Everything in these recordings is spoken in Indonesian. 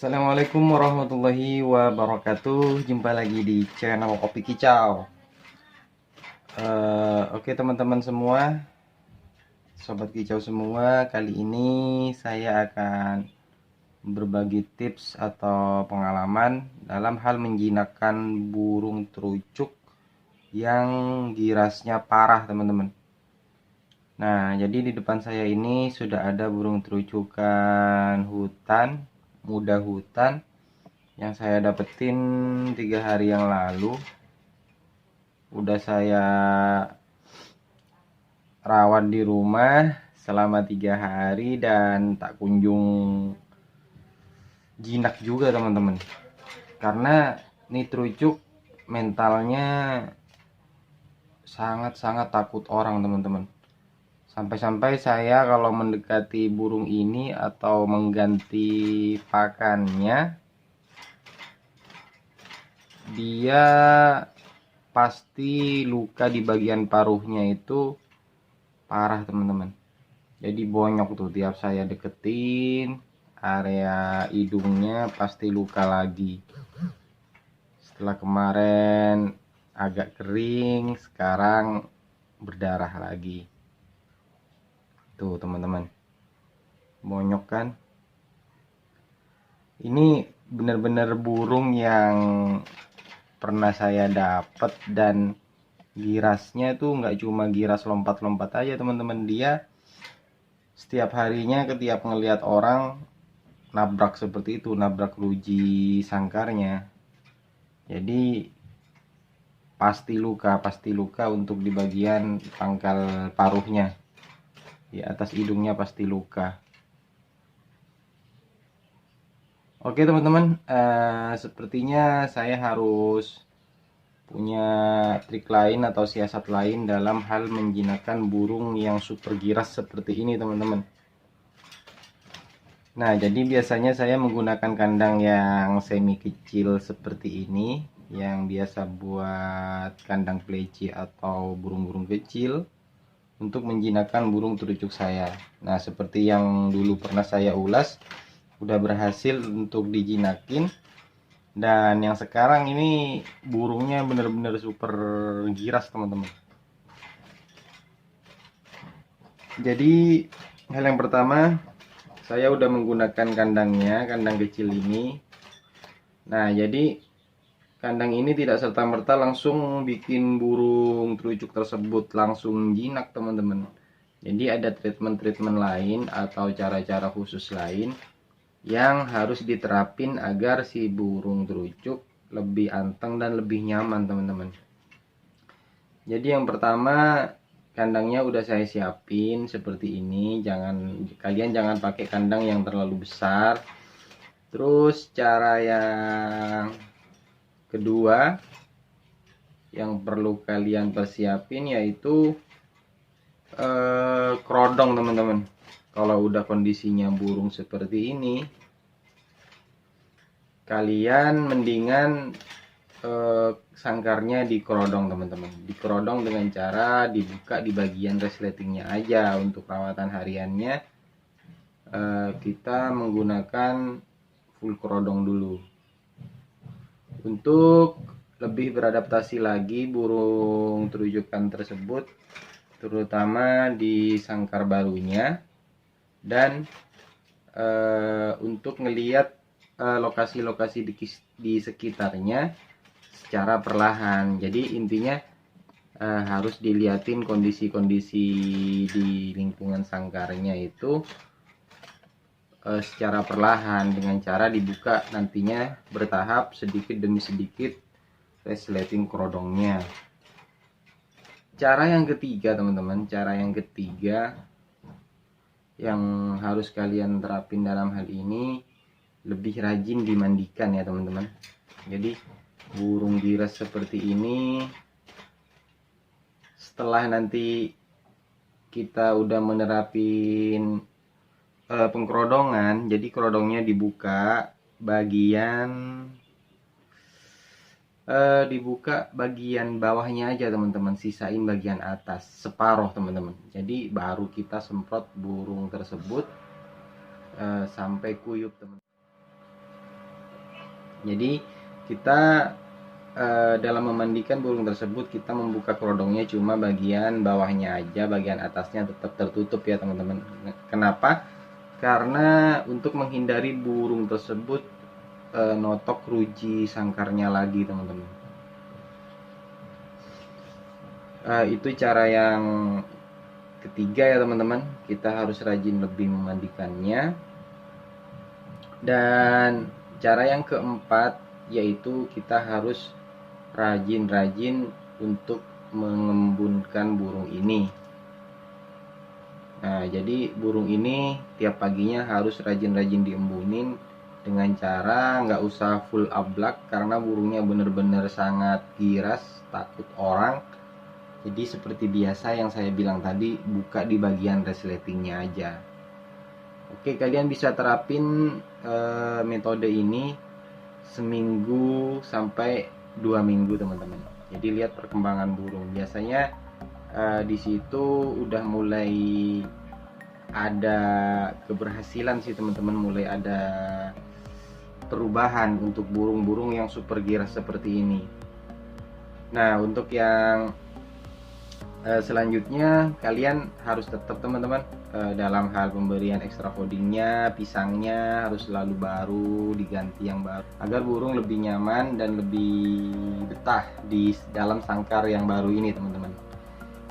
Assalamualaikum warahmatullahi wabarakatuh. Jumpa lagi di channel Kopi Kicau. Oke teman-teman semua, sobat kicau semua, kali ini saya akan berbagi tips atau pengalaman dalam hal menjinakkan burung terucuk yang girasnya parah, teman-teman. Nah, jadi di depan saya ini sudah ada burung terucukan hutan, muda hutan, yang saya dapetin 3 hari yang lalu. Udah saya rawat di rumah selama 3 hari dan tak kunjung jinak juga, teman-teman. Karena nih terucuk mentalnya sangat-sangat takut orang, teman-teman. Sampai-sampai saya kalau mendekati burung ini atau mengganti pakannya, dia pasti luka di bagian paruhnya itu parah, teman-teman. Jadi bonyok tuh tiap saya deketin, area hidungnya pasti luka lagi. Setelah kemarin agak kering, sekarang berdarah lagi. Tuh teman-teman, bonyok kan? Ini benar-benar burung yang pernah saya dapat, dan girasnya tuh nggak cuma giras lompat-lompat aja, teman-teman. Dia setiap harinya ketiap ngelihat orang nabrak seperti itu, nabrak ruji sangkarnya. Jadi pasti luka untuk di bagian pangkal paruhnya. Di atas hidungnya pasti luka. Oke teman-teman, sepertinya saya harus punya trik lain atau siasat lain dalam hal menjinakkan burung yang super giras seperti ini, teman-teman. Nah, jadi biasanya saya menggunakan kandang yang semi kecil seperti ini, yang biasa buat kandang pleci atau burung-burung kecil, untuk menjinakkan burung terucuk saya. Nah, seperti yang dulu pernah saya ulas, udah berhasil untuk dijinakin. Dan yang sekarang ini burungnya benar-benar super giras, teman-teman. Jadi hal yang pertama, saya udah menggunakan kandang kecil ini. Nah, jadi kandang ini tidak serta-merta langsung bikin burung terucuk tersebut langsung jinak, teman-teman. Jadi ada treatment-treatment lain atau cara-cara khusus lain yang harus diterapin agar si burung terucuk lebih anteng dan lebih nyaman, teman-teman. Jadi yang pertama, kandangnya udah saya siapin seperti ini. Kalian jangan pakai kandang yang terlalu besar. Terus cara yang kedua yang perlu kalian persiapin yaitu kerodong, teman-teman. Kalau udah kondisinya burung seperti ini, kalian mendingan sangkarnya dikerodong, teman-teman. Dikerodong dengan cara dibuka di bagian resletingnya aja. Untuk perawatan hariannya kita menggunakan full kerodong dulu. Untuk lebih beradaptasi lagi burung terujukan tersebut, terutama di sangkar barunya, dan untuk ngelihat lokasi-lokasi di sekitarnya secara perlahan. Jadi intinya harus dilihatin kondisi-kondisi di lingkungan sangkarnya itu secara perlahan, dengan cara dibuka nantinya bertahap sedikit demi sedikit resleting kerodongnya. Cara yang ketiga, teman-teman, yang harus kalian terapin dalam hal ini, lebih rajin dimandikan ya, teman-teman. Jadi burung giras seperti ini, setelah nanti kita udah menerapin pengkerodongan, jadi kerodongnya dibuka bagian bawahnya aja, teman-teman. Sisain bagian atas separuh, teman-teman. Jadi baru kita semprot burung tersebut sampai kuyup, teman. Jadi kita dalam memandikan burung tersebut kita membuka kerodongnya cuma bagian bawahnya aja, bagian atasnya tetap tertutup ya teman-teman. Kenapa? Karena untuk menghindari burung tersebut notok ruji sangkarnya lagi teman-teman. Itu cara yang ketiga ya teman-teman, kita harus rajin lebih memandikannya. Dan cara yang keempat yaitu kita harus rajin-rajin untuk mengembunkan burung ini. Nah, jadi burung ini tiap paginya harus rajin-rajin diembunin dengan cara nggak usah full ablak karena burungnya bener-bener sangat giras, takut orang. Jadi seperti biasa yang saya bilang tadi, buka di bagian resletingnya aja. Oke, kalian bisa terapin metode ini seminggu sampai 2 minggu teman-teman. Jadi lihat perkembangan burung. Biasanya di situ udah mulai ada keberhasilan sih teman-teman, mulai ada perubahan untuk burung-burung yang super giras seperti ini. Nah, untuk yang selanjutnya kalian harus tetap teman-teman dalam hal pemberian extra foodingnya, pisangnya harus selalu baru, diganti yang baru agar burung lebih nyaman dan lebih betah di dalam sangkar yang baru ini teman-teman.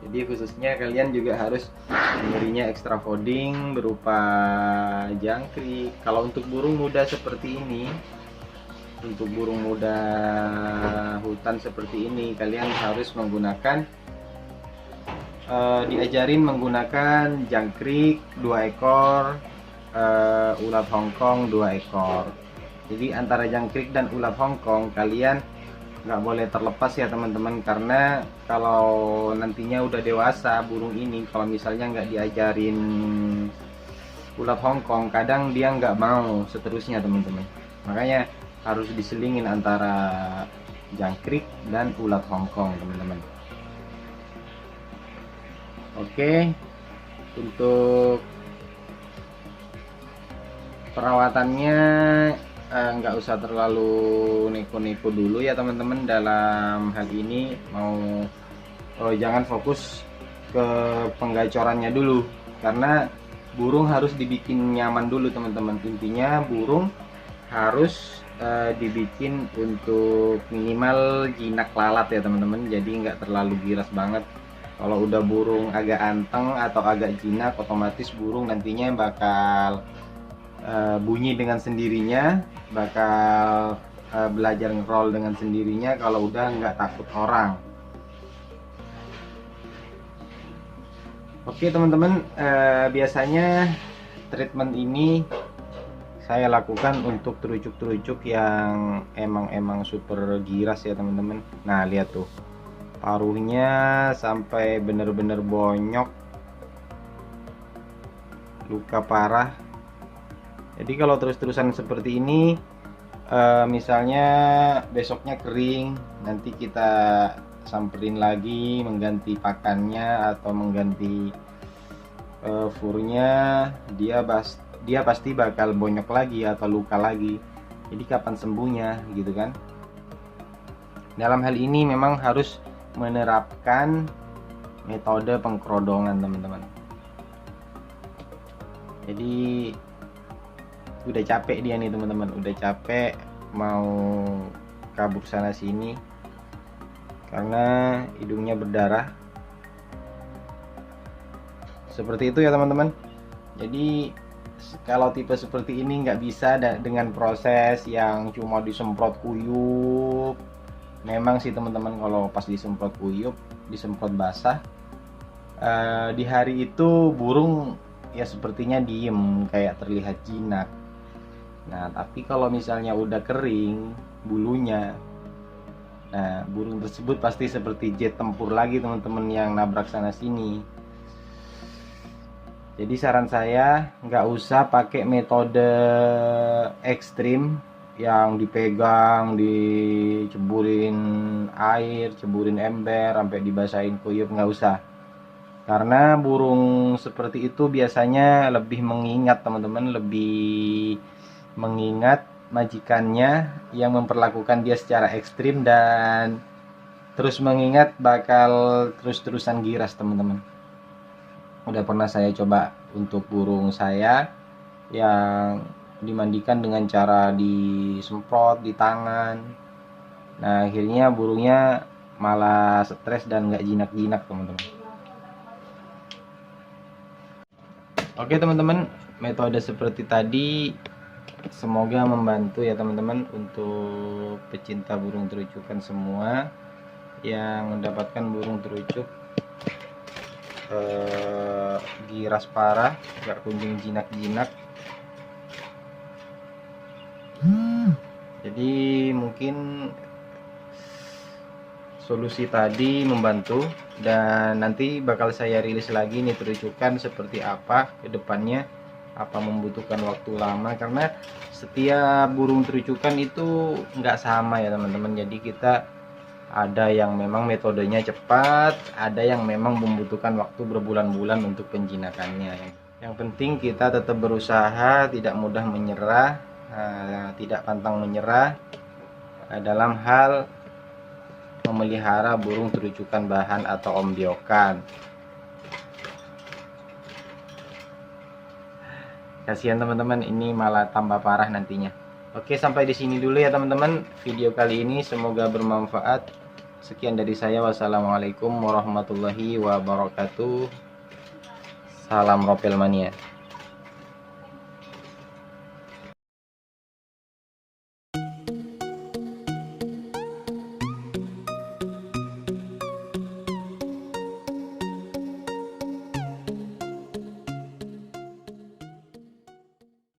Jadi khususnya kalian juga harus memberinya extra fooding berupa jangkrik. Kalau untuk burung muda seperti ini, untuk burung muda hutan seperti ini, kalian harus menggunakan diajarin menggunakan jangkrik 2 ekor, ulat Hongkong 2 ekor. Jadi antara jangkrik dan ulat Hongkong kalian nggak boleh terlepas ya teman-teman, karena kalau nantinya udah dewasa burung ini, kalau misalnya nggak diajarin ulat Hongkong, kadang dia nggak mau seterusnya teman-teman. Makanya harus diselingin antara jangkrik dan ulat Hongkong teman-teman. Oke, untuk perawatannya nggak usah terlalu neko-neko dulu ya teman-teman. Dalam hal ini jangan fokus ke penggacorannya dulu, karena burung harus dibikin nyaman dulu teman-teman. Intinya burung harus dibikin untuk minimal jinak lalat ya teman-teman, jadi nggak terlalu giras banget. Kalau udah burung agak anteng atau agak jinak, otomatis burung nantinya bakal bunyi dengan sendirinya, bakal belajar ngerol dengan sendirinya kalau udah nggak takut orang. Oke teman-teman, biasanya treatment ini saya lakukan untuk terucuk-terucuk yang emang super giras ya teman-teman. Nah lihat tuh, paruhnya sampai bener-bener bonyok, luka parah. Jadi kalau terus-terusan seperti ini, misalnya besoknya kering, nanti kita samperin lagi mengganti pakannya atau mengganti furnya, dia pasti bakal bonyok lagi atau luka lagi. Jadi kapan sembuhnya gitu kan. Dalam hal ini memang harus menerapkan metode pengkerodongan teman-teman. Jadi udah capek dia nih teman-teman, udah capek mau kabur sana sini karena hidungnya berdarah. Seperti itu ya teman-teman. Jadi kalau tipe seperti ini nggak bisa dengan proses yang cuma disemprot kuyup. Memang sih teman-teman, kalau pas disemprot kuyup, disemprot basah, di hari itu burung ya sepertinya diem, kayak terlihat jinak. Nah tapi kalau misalnya udah kering bulunya, nah burung tersebut pasti seperti jet tempur lagi teman-teman, yang nabrak sana sini. Jadi saran saya nggak usah pakai metode ekstrim yang dipegang, diceburin air, ceburin ember, sampai dibasahin kuyup, nggak usah. Karena burung seperti itu biasanya lebih mengingat teman-teman, lebih mengingat majikannya yang memperlakukan dia secara ekstrim dan terus mengingat bakal terus-terusan giras teman-teman. Udah pernah saya coba untuk burung saya yang dimandikan dengan cara disemprot di tangan. Nah akhirnya burungnya malah stres dan nggak jinak-jinak teman-teman. Oke teman-teman, metode seperti tadi semoga membantu ya teman-teman untuk pecinta burung terucukan semua yang mendapatkan burung terucuk giras parah, gak kunjung jinak-jinak. Jadi mungkin solusi tadi membantu, dan nanti bakal saya rilis lagi nih terucukan seperti apa ke depannya, apa membutuhkan waktu lama, karena setiap burung terucukan itu nggak sama ya teman-teman. Jadi kita ada yang memang metodenya cepat, ada yang memang membutuhkan waktu berbulan-bulan untuk penjinakannya. Yang penting kita tetap berusaha, tidak mudah menyerah, tidak pantang menyerah dalam hal memelihara burung terucukan bahan atau ombyokan. Kasihan teman-teman, ini malah tambah parah nantinya. Oke, sampai di sini dulu ya teman-teman video kali ini, semoga bermanfaat. Sekian dari saya, wassalamualaikum warahmatullahi wabarakatuh. Salam Ropel Mania.